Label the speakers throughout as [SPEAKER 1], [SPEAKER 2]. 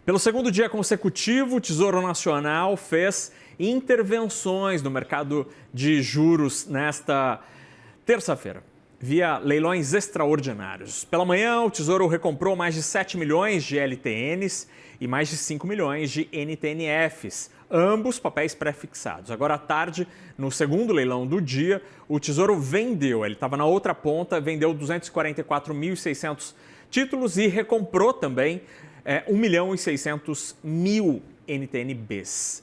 [SPEAKER 1] Pelo segundo dia consecutivo, o Tesouro Nacional fez intervenções no mercado de juros nesta terça-feira, via leilões extraordinários. Pela manhã, o Tesouro recomprou mais de 7 milhões de LTNs e mais de 5 milhões de NTNFs, ambos papéis pré-fixados. Agora à tarde, no segundo leilão do dia, o Tesouro vendeu, ele estava na outra ponta, vendeu 244.600 títulos e recomprou também 1.600.000 NTNBs.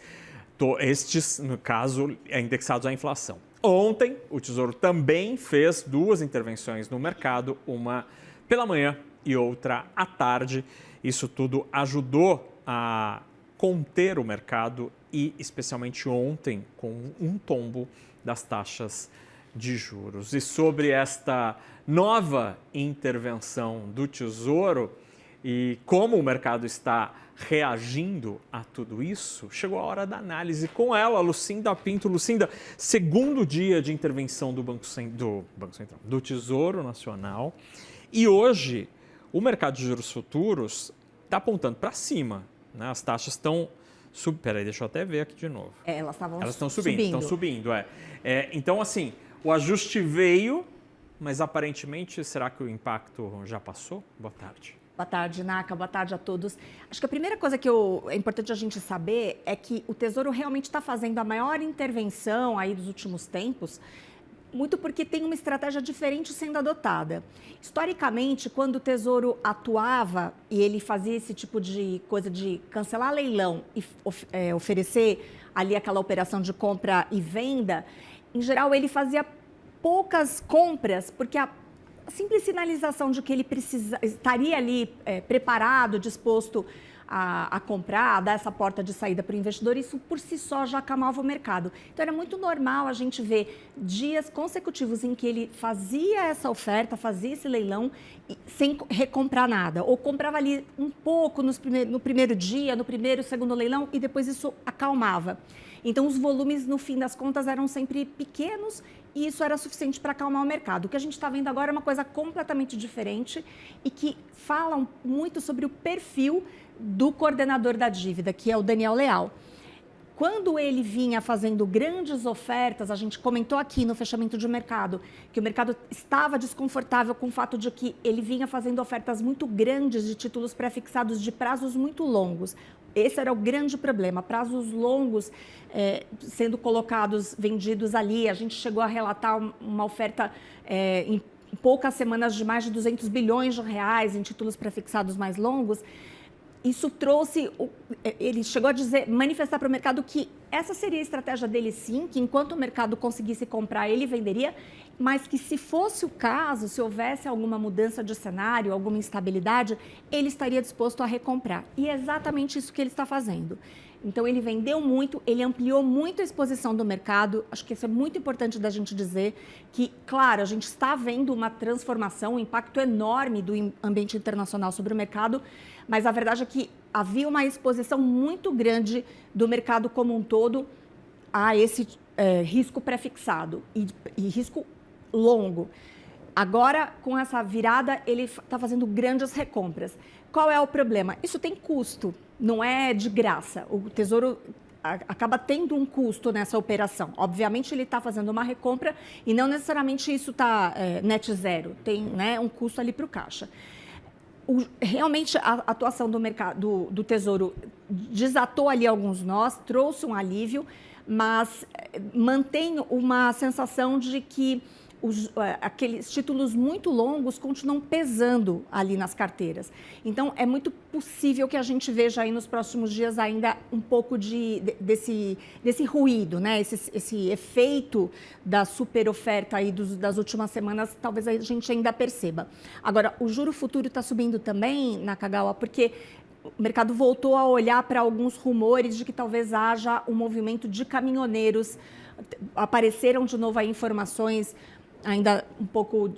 [SPEAKER 1] Estes, no caso, indexados à inflação. Ontem, o Tesouro também fez duas intervenções no mercado, uma pela manhã e outra à tarde. Isso tudo ajudou a conter o mercado e, especialmente ontem, com um tombo das taxas de juros. E sobre esta nova intervenção do Tesouro e como o mercado está reagindo a tudo isso, chegou a hora da análise com ela, Lucinda Pinto. Lucinda, segundo dia de intervenção do do Tesouro Nacional, e hoje o mercado de juros futuros está apontando para cima, né? As taxas estão subindo. Peraí, deixa eu até ver aqui de novo.
[SPEAKER 2] Elas
[SPEAKER 1] estão subindo. Estão subindo. Então, assim, o ajuste veio, mas aparentemente, será que o impacto já passou? Boa tarde.
[SPEAKER 2] Boa tarde, Naka. Boa tarde a todos. Acho que a primeira coisa que é importante a gente saber é que o Tesouro realmente está fazendo a maior intervenção aí dos últimos tempos, muito porque tem uma estratégia diferente sendo adotada. Historicamente, quando o Tesouro atuava e ele fazia esse tipo de coisa de cancelar leilão e oferecer ali aquela operação de compra e venda, em geral ele fazia poucas compras, porque a simples sinalização de que ele estaria ali preparado, disposto a comprar, a dar essa porta de saída para o investidor, isso por si só já acalmava o mercado. Então era muito normal a gente ver dias consecutivos em que ele fazia essa oferta, fazia esse leilão sem recomprar nada, ou comprava ali um pouco no primeiro dia, no primeiro, segundo leilão, e depois isso acalmava. Então os volumes, no fim das contas, eram sempre pequenos e isso era suficiente para acalmar o mercado. O que a gente está vendo agora é uma coisa completamente diferente e que fala muito sobre o perfil do coordenador da dívida, que é o Daniel Leal. Quando ele vinha fazendo grandes ofertas, a gente comentou aqui no fechamento de mercado, que o mercado estava desconfortável com o fato de que ele vinha fazendo ofertas muito grandes de títulos pré-fixados de prazos muito longos. Esse era o grande problema, prazos longos sendo colocados, vendidos ali. A gente chegou a relatar uma oferta em poucas semanas de mais de 200 bilhões de reais em títulos pré-fixados mais longos. Isso trouxe, ele chegou a manifestar para o mercado que essa seria a estratégia dele sim, que enquanto o mercado conseguisse comprar, ele venderia, mas que se fosse o caso, se houvesse alguma mudança de cenário, alguma instabilidade, ele estaria disposto a recomprar. E é exatamente isso que ele está fazendo. Então, ele vendeu muito, ele ampliou muito a exposição do mercado. Acho que isso é muito importante da gente dizer que, claro, a gente está vendo uma transformação, um impacto enorme do ambiente internacional sobre o mercado, mas a verdade é que havia uma exposição muito grande do mercado como um todo a esse risco pré-fixado e risco longo. Agora, com essa virada, ele está fazendo grandes recompras. Qual é o problema? Isso tem custo, não é de graça. O Tesouro acaba tendo um custo nessa operação. Obviamente, ele está fazendo uma recompra e não necessariamente isso está net zero. Tem, né, um custo ali para o caixa. Realmente, a atuação do mercado do Tesouro desatou ali alguns nós, trouxe um alívio, mas mantém uma sensação de que aqueles títulos muito longos continuam pesando ali nas carteiras. Então, é muito possível que a gente veja aí nos próximos dias ainda um pouco desse ruído, né? Esse efeito da super oferta aí das últimas semanas, talvez a gente ainda perceba. Agora, o juro futuro está subindo também, Nakagawa, porque o mercado voltou a olhar para alguns rumores de que talvez haja um movimento de caminhoneiros. Apareceram de novo aí informações ainda um pouco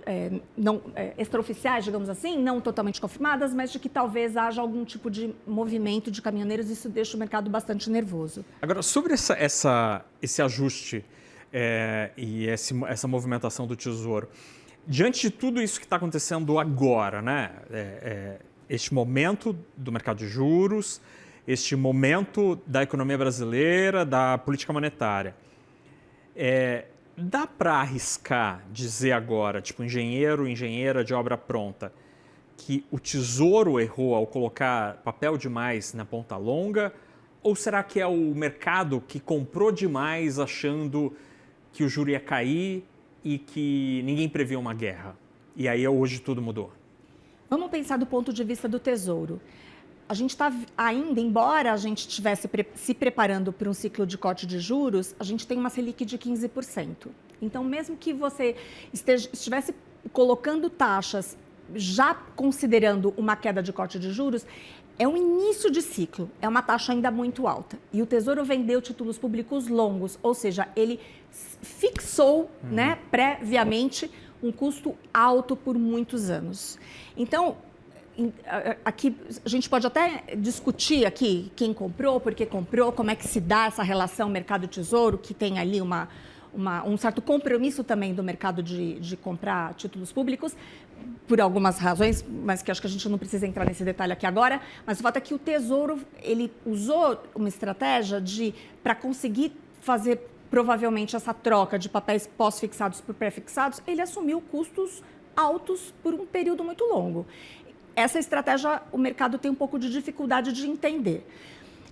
[SPEAKER 2] extraoficiais, digamos assim, não totalmente confirmadas, mas de que talvez haja algum tipo de movimento de caminhoneiros. Isso deixa o mercado bastante nervoso.
[SPEAKER 1] Agora, sobre esse ajuste e essa movimentação do Tesouro, diante de tudo isso que está acontecendo agora, né? este momento do mercado de juros, este momento da economia brasileira, da política monetária. Dá para arriscar dizer agora, tipo engenheira de obra pronta, que o Tesouro errou ao colocar papel demais na ponta longa? Ou será que é o mercado que comprou demais achando que o juro ia cair e que ninguém previa uma guerra? E aí hoje tudo mudou.
[SPEAKER 2] Vamos pensar do ponto de vista do Tesouro. A gente está ainda, embora a gente estivesse se preparando para um ciclo de corte de juros, a gente tem uma Selic de 15%. Então, mesmo que você estivesse colocando taxas, já considerando uma queda de corte de juros, é um início de ciclo, é uma taxa ainda muito alta. E o Tesouro vendeu títulos públicos longos, ou seja, ele fixou previamente um custo alto por muitos anos. Então, aqui a gente pode até discutir aqui quem comprou, por que comprou, como é que se dá essa relação mercado-tesouro, que tem ali um certo compromisso também do mercado de comprar títulos públicos, por algumas razões, mas que acho que a gente não precisa entrar nesse detalhe aqui agora. Mas o fato é que o Tesouro, ele usou uma estratégia para conseguir fazer provavelmente essa troca de papéis pós-fixados por pré-fixados, ele assumiu custos altos por um período muito longo. Essa estratégia, o mercado tem um pouco de dificuldade de entender.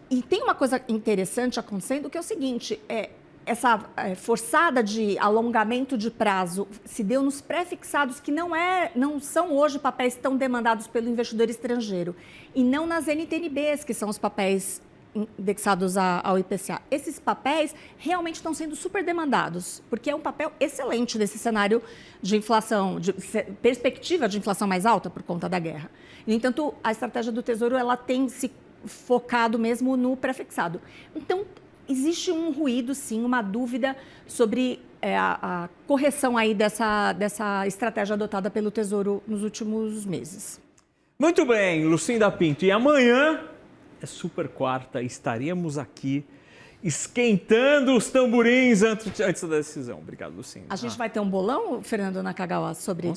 [SPEAKER 2] E tem uma coisa interessante acontecendo, que é o seguinte, essa forçada de alongamento de prazo se deu nos pré-fixados, que não são hoje papéis tão demandados pelo investidor estrangeiro, e não nas NTNBs, que são os papéis indexados ao IPCA. Esses papéis realmente estão sendo super demandados, porque é um papel excelente nesse cenário de inflação, de perspectiva de inflação mais alta por conta da guerra. No entanto, a estratégia do Tesouro ela tem se focado mesmo no pré-fixado. Então, existe um ruído, sim, uma dúvida sobre a correção aí dessa estratégia adotada pelo Tesouro nos últimos meses.
[SPEAKER 1] Muito bem, Lucinda Pinto. E amanhã é super quarta, estaremos aqui esquentando os tamborins antes da decisão. Obrigado, Lucinda.
[SPEAKER 2] A gente vai ter um bolão, Fernando Nakagawa, sobre...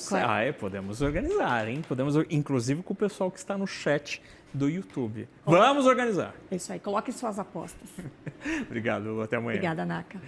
[SPEAKER 1] Podemos organizar, hein? Podemos, inclusive com o pessoal que está no chat do YouTube. Vamos organizar.
[SPEAKER 2] É isso aí, coloquem suas apostas.
[SPEAKER 1] Obrigado, até amanhã.
[SPEAKER 2] Obrigada, Naka.